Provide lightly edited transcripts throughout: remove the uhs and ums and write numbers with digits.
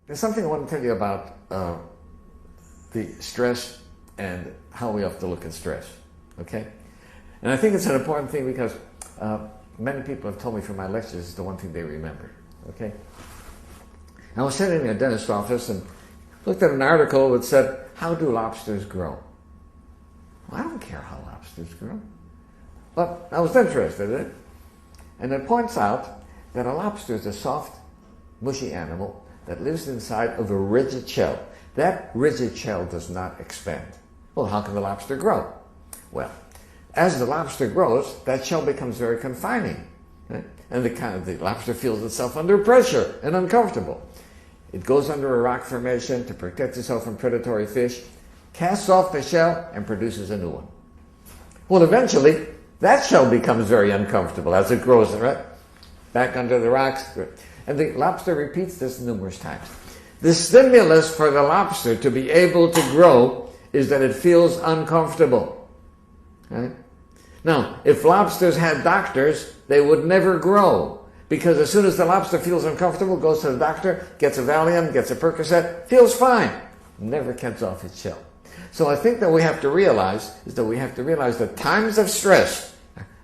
There's something I want to tell you about the stress and how we have to look at stress, okay? And I think it's an important thing because many people have told me from my lectures it's the one thing they remember, okay? I was sitting in a dentist's office and looked at an article that said, how do lobsters grow? Well, I don't care how lobsters grow. But I was interested in it. And it points out that a lobster is a soft, mushy animal that lives inside of a rigid shell. That rigid shell does not expand. Well, how can the lobster grow? Well, as the lobster grows, that shell becomes very confining. Right? And the lobster feels itself under pressure and uncomfortable. It goes under a rock formation to protect itself from predatory fish, casts off the shell, and produces a new one. Well, eventually, that shell becomes very uncomfortable as it grows, right? Back under the rocks. And the lobster repeats this numerous times. The stimulus for the lobster to be able to grow is that it feels uncomfortable. Right? Now, if lobsters had doctors, they would never grow. Because as soon as the lobster feels uncomfortable, goes to the doctor, gets a Valium, gets a Percocet, feels fine. Never gets off its shell. So I think that we have to realize that times of stress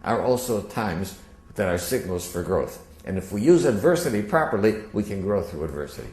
are also times that are signals for growth. And if we use adversity properly, we can grow through adversity.